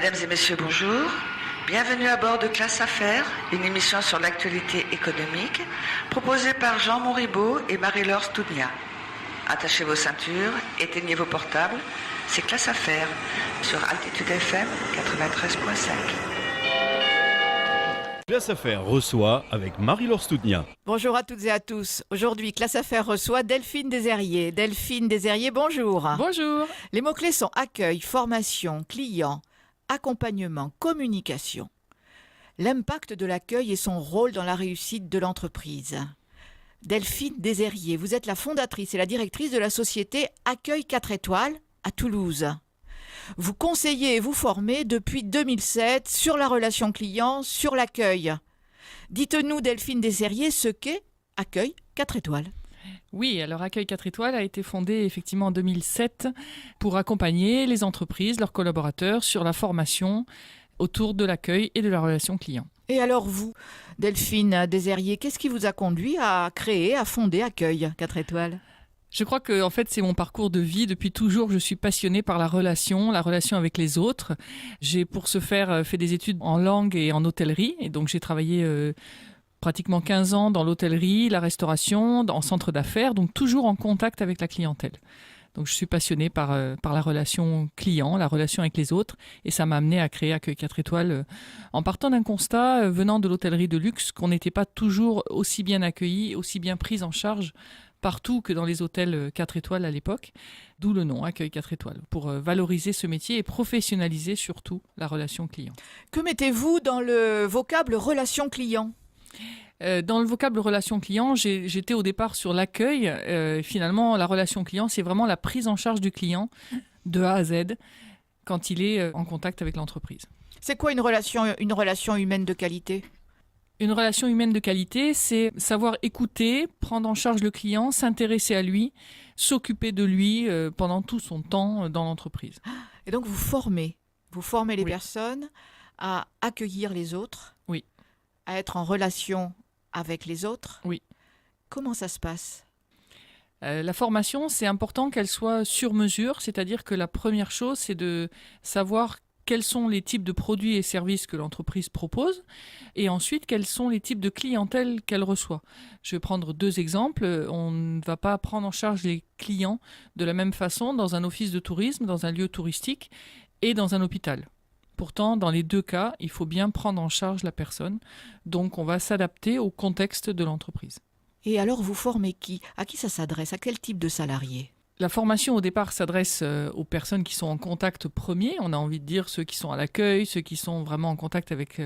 Mesdames et messieurs, bonjour. Bienvenue à bord de Classe Affaires, une émission sur l'actualité économique, proposée par Jean Monribaud et Marie-Laure Stoudnia. Attachez vos ceintures, éteignez vos portables. C'est Classe Affaires sur Altitude FM 93.5. Classe Affaires reçoit avec Marie-Laure Stoudnia. Bonjour à toutes et à tous. Aujourd'hui, Classe Affaires reçoit Delphine Deserier. Delphine Deserier, bonjour. Bonjour. Les mots-clés sont accueil, formation, client, accompagnement, communication. L'impact de l'accueil et son rôle dans la réussite de l'entreprise. Delphine Deserier, vous êtes la fondatrice et la directrice de la société Accueil 4 étoiles à Toulouse. Vous conseillez et vous formez depuis 2007 sur la relation client, sur l'accueil. Dites-nous, Delphine Deserier, ce qu'est Accueil 4 étoiles. Oui, alors Accueil 4 étoiles a été fondé effectivement en 2007 pour accompagner les entreprises, leurs collaborateurs sur la formation autour de l'accueil et de la relation client. Et alors vous, Delphine Deserier, qu'est-ce qui vous a conduit à créer, à fonder Accueil 4 étoiles ? Je crois que en fait, c'est mon parcours de vie. Depuis toujours, je suis passionnée par la relation avec les autres. J'ai pour ce faire fait des études en langue et en hôtellerie. Et donc, j'ai travaillé pratiquement 15 ans dans l'hôtellerie, la restauration, en centre d'affaires, donc toujours en contact avec la clientèle. Donc, je suis passionnée par la relation client, la relation avec les autres. Et ça m'a amenée à créer Accueil 4 étoiles en partant d'un constat venant de l'hôtellerie de luxe qu'on n'était pas toujours aussi bien accueillis, aussi bien pris en charge partout que dans les hôtels 4 étoiles à l'époque, d'où le nom Accueil 4 étoiles, pour valoriser ce métier et professionnaliser surtout la relation client. Que mettez-vous dans le vocable relation client ? Dans le vocable relation client, j'étais au départ sur l'accueil. Finalement, la relation client, c'est vraiment la prise en charge du client de A à Z quand il est en contact avec l'entreprise. C'est quoi une relation humaine de qualité ? Une relation humaine de qualité, c'est savoir écouter, prendre en charge le client, s'intéresser à lui, s'occuper de lui pendant tout son temps dans l'entreprise. Et donc vous formez les Oui. personnes à accueillir les autres, Oui. à être en relation avec les autres. Oui. Comment ça se passe ? La formation, c'est important qu'elle soit sur mesure, c'est-à-dire que la première chose, c'est de savoir quels sont les types de produits et services que l'entreprise propose et ensuite quels sont les types de clientèle qu'elle reçoit. Je vais prendre 2 exemples. On ne va pas prendre en charge les clients de la même façon dans un office de tourisme, dans un lieu touristique et dans un hôpital. Pourtant, dans les 2 cas, il faut bien prendre en charge la personne. Donc, on va s'adapter au contexte de l'entreprise. Et alors vous formez qui ? À qui ça s'adresse ? À quel type de salarié ? La formation, au départ, s'adresse aux personnes qui sont en contact premier. On a envie de dire ceux qui sont à l'accueil, ceux qui sont vraiment en contact avec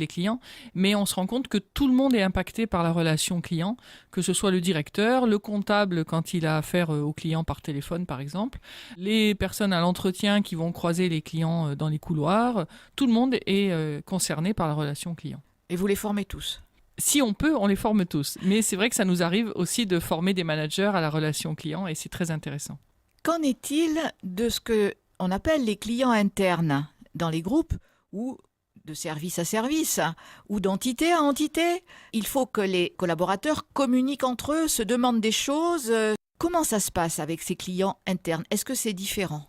les clients. Mais on se rend compte que tout le monde est impacté par la relation client, que ce soit le directeur, le comptable quand il a affaire aux clients par téléphone, par exemple, les personnes à l'entretien qui vont croiser les clients dans les couloirs. Tout le monde est concerné par la relation client. Et vous les formez tous ? Si on peut, on les forme tous. Mais c'est vrai que ça nous arrive aussi de former des managers à la relation client et c'est très intéressant. Qu'en est-il de ce qu'on appelle les clients internes dans les groupes ou de service à service ou d'entité à entité ? Il faut que les collaborateurs communiquent entre eux, se demandent des choses. Comment ça se passe avec ces clients internes ? Est-ce que c'est différent ?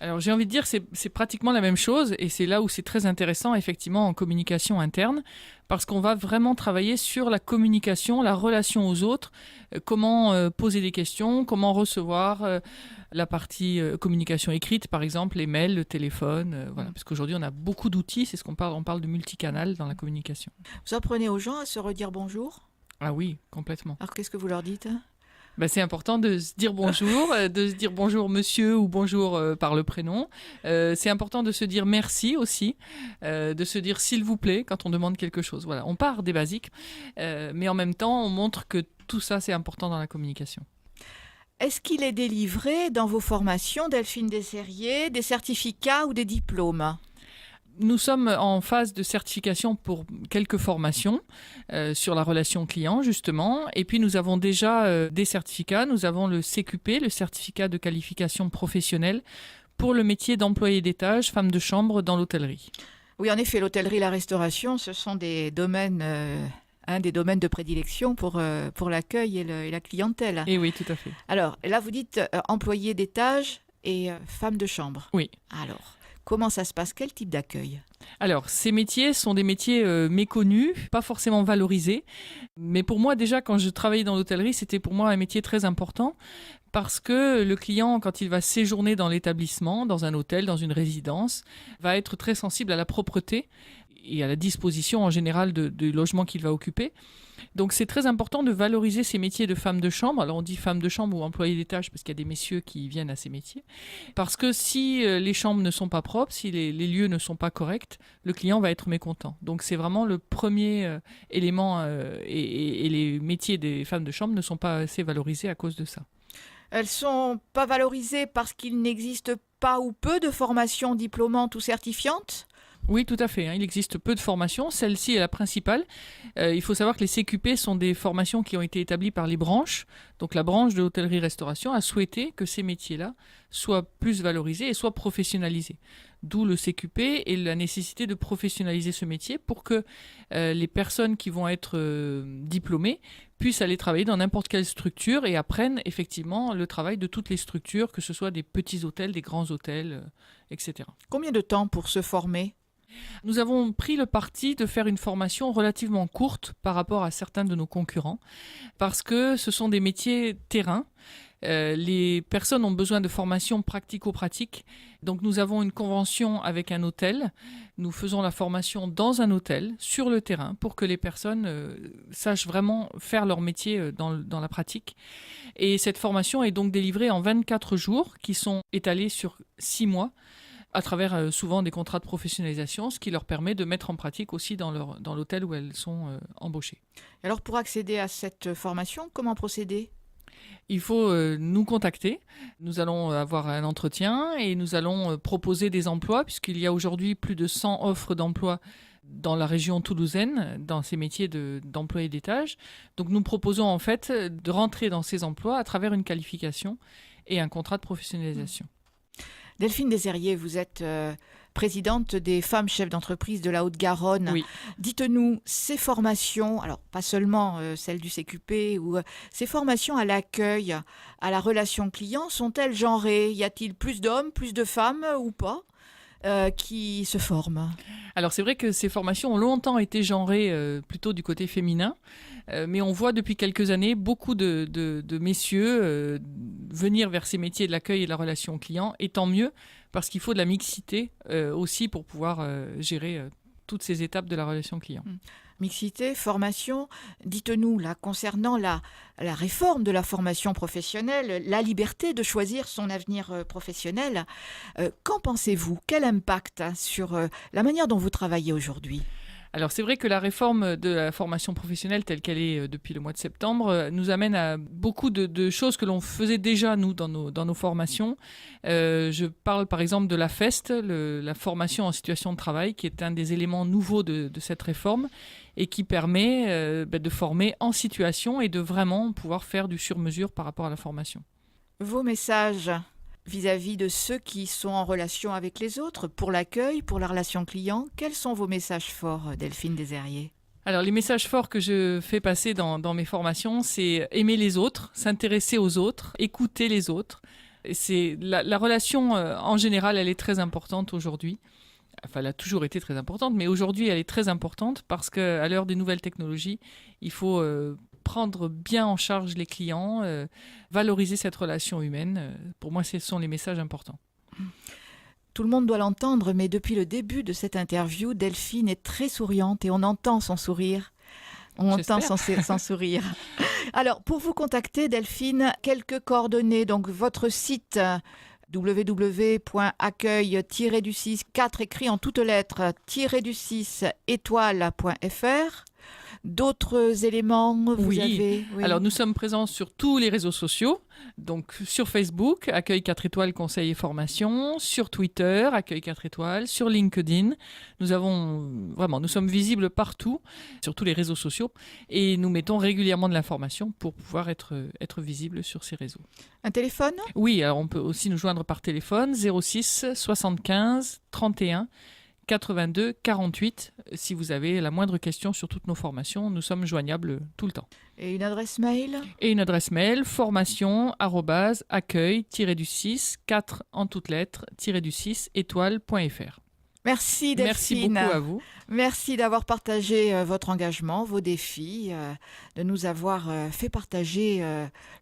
Alors j'ai envie de dire c'est pratiquement la même chose et c'est là où c'est très intéressant effectivement en communication interne parce qu'on va vraiment travailler sur la communication, la relation aux autres, comment poser des questions, comment recevoir la partie communication écrite par exemple, les mails, le téléphone, voilà, parce qu'aujourd'hui on a beaucoup d'outils, c'est ce qu'on parle, on parle de multicanal dans la communication. Vous apprenez aux gens à se redire bonjour ? Ah oui, complètement. Alors qu'est-ce que vous leur dites ? C'est important de se dire bonjour, de se dire bonjour monsieur ou bonjour par le prénom. C'est important de se dire merci aussi, de se dire s'il vous plaît quand on demande quelque chose. Voilà, on part des basiques, mais en même temps, on montre que tout ça, c'est important dans la communication. Est-ce qu'il est délivré dans vos formations, Delphine Deserier, des certificats ou des diplômes ? Nous sommes en phase de certification pour quelques formations sur la relation client, justement. Et puis, nous avons déjà des certificats. Nous avons le CQP, le certificat de qualification professionnelle, pour le métier d'employé d'étage, femme de chambre dans l'hôtellerie. Oui, en effet, l'hôtellerie et la restauration, ce sont des domaines, un des domaines de prédilection pour l'accueil et la clientèle. Et oui, tout à fait. Alors, là, vous dites employé d'étage et femme de chambre. Oui. Alors, Comment ça se passe? Quel type d'accueil? Alors, ces métiers sont des métiers méconnus, pas forcément valorisés. Mais pour moi, déjà, quand je travaillais dans l'hôtellerie, c'était pour moi un métier très important parce que le client, quand il va séjourner dans l'établissement, dans un hôtel, dans une résidence, va être très sensible à la propreté et à la disposition en général du logement qu'il va occuper. Donc c'est très important de valoriser ces métiers de femme de chambre. Alors on dit femme de chambre ou employé d'étage parce qu'il y a des messieurs qui viennent à ces métiers. Parce que si les chambres ne sont pas propres, si les lieux ne sont pas corrects, le client va être mécontent. Donc c'est vraiment le premier élément et les métiers des femmes de chambre ne sont pas assez valorisés à cause de ça. Elles sont pas valorisées parce qu'il n'existe pas ou peu de formations diplômantes ou certifiantes? Oui, tout à fait. Il existe peu de formations. Celle-ci est la principale. Il faut savoir que les CQP sont des formations qui ont été établies par les branches. Donc la branche de l'hôtellerie-restauration a souhaité que ces métiers-là soient plus valorisés et soient professionnalisés. D'où le CQP et la nécessité de professionnaliser ce métier pour que les personnes qui vont être diplômées puissent aller travailler dans n'importe quelle structure et apprennent effectivement le travail de toutes les structures, que ce soit des petits hôtels, des grands hôtels, etc. Combien de temps pour se former? Nous avons pris le parti de faire une formation relativement courte par rapport à certains de nos concurrents, parce que ce sont des métiers terrain. Les personnes ont besoin de formation pratico-pratique. Donc nous avons une convention avec un hôtel. Nous faisons la formation dans un hôtel, sur le terrain, pour que les personnes sachent vraiment faire leur métier dans la pratique. Et cette formation est donc délivrée en 24 jours, qui sont étalés sur 6 mois, à travers souvent des contrats de professionnalisation, ce qui leur permet de mettre en pratique aussi dans l'hôtel où elles sont embauchées. Alors pour accéder à cette formation, comment procéder? Il faut nous contacter. Nous allons avoir un entretien et nous allons proposer des emplois, puisqu'il y a aujourd'hui plus de 100 offres d'emploi dans la région toulousaine, dans ces métiers d'employés d'étage. Donc nous proposons en fait de rentrer dans ces emplois à travers une qualification et un contrat de professionnalisation. Delphine Desherrier, vous êtes présidente des femmes chefs d'entreprise de la Haute-Garonne. Oui. Dites-nous, ces formations, alors pas seulement celles du CQP, ou ces formations à l'accueil, à la relation client, sont-elles genrées? Y a-t-il plus d'hommes, plus de femmes ou pas qui se forment? Alors c'est vrai que ces formations ont longtemps été genrées plutôt du côté féminin, mais on voit depuis quelques années beaucoup de messieurs venir vers ces métiers de l'accueil et de la relation client, et tant mieux, parce qu'il faut de la mixité aussi pour pouvoir gérer toutes ces étapes de la relation client. Mixité, formation, dites-nous là, concernant la réforme de la formation professionnelle, la liberté de choisir son avenir professionnel, qu'en pensez-vous? Quel impact sur la manière dont vous travaillez aujourd'hui? Alors c'est vrai que la réforme de la formation professionnelle telle qu'elle est depuis le mois de septembre nous amène à beaucoup de choses que l'on faisait déjà nous dans nos formations. Je parle par exemple de la FEST, la formation en situation de travail, qui est un des éléments nouveaux de cette réforme et qui permet de former en situation et de vraiment pouvoir faire du sur-mesure par rapport à la formation. Vos messages vis-à-vis de ceux qui sont en relation avec les autres, pour l'accueil, pour la relation client, quels sont vos messages forts, Delphine Desherrier? Alors les messages forts que je fais passer dans mes formations, c'est aimer les autres, s'intéresser aux autres, écouter les autres. C'est la relation en général, elle est très importante aujourd'hui. Enfin, elle a toujours été très importante, mais aujourd'hui, elle est très importante parce qu'à l'heure des nouvelles technologies, il faut prendre bien en charge les clients, valoriser cette relation humaine. Pour moi, ce sont les messages importants. Tout le monde doit l'entendre, mais depuis le début de cette interview, Delphine est très souriante et on entend son sourire. On entend son sourire. Alors, pour vous contacter, Delphine, quelques coordonnées. Donc, votre site www.accueil-du6, 4 écrit en toutes lettres, -du6 étoile.fr. D'autres éléments, vous avez? Oui. Alors nous sommes présents sur tous les réseaux sociaux, donc sur Facebook, Accueil 4 étoiles conseil et formation, sur Twitter, Accueil 4 étoiles, sur LinkedIn. Nous sommes visibles partout, sur tous les réseaux sociaux, et nous mettons régulièrement de l'information pour pouvoir être visibles sur ces réseaux. Un téléphone? Oui, alors on peut aussi nous joindre par téléphone, 06 75 31 82 48. Si vous avez la moindre question sur toutes nos formations, nous sommes joignables tout le temps. Et une adresse mail ? Et une adresse mail, formation@accueil-du6, 4 en toutes lettres, -du6, étoile.fr. Merci Delphine. Merci beaucoup à vous. Merci d'avoir partagé votre engagement, vos défis, de nous avoir fait partager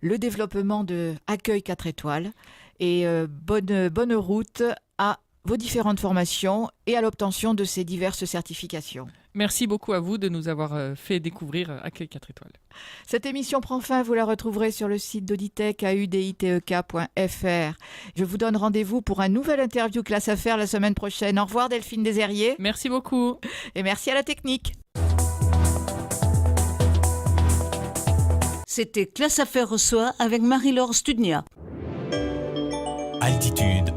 le développement de Accueil 4 étoiles. Et bonne route à vos différentes formations et à l'obtention de ces diverses certifications. Merci beaucoup à vous de nous avoir fait découvrir Accueil 4 étoiles. Cette émission prend fin, vous la retrouverez sur le site d'Auditech, auditech.fr. Je vous donne rendez-vous pour un nouvel interview Classe Affaires la semaine prochaine. Au revoir Delphine Desherriers. Merci beaucoup. Et merci à la technique. C'était Classe Affaires reçoit avec Marie-Laure Studnia. Altitude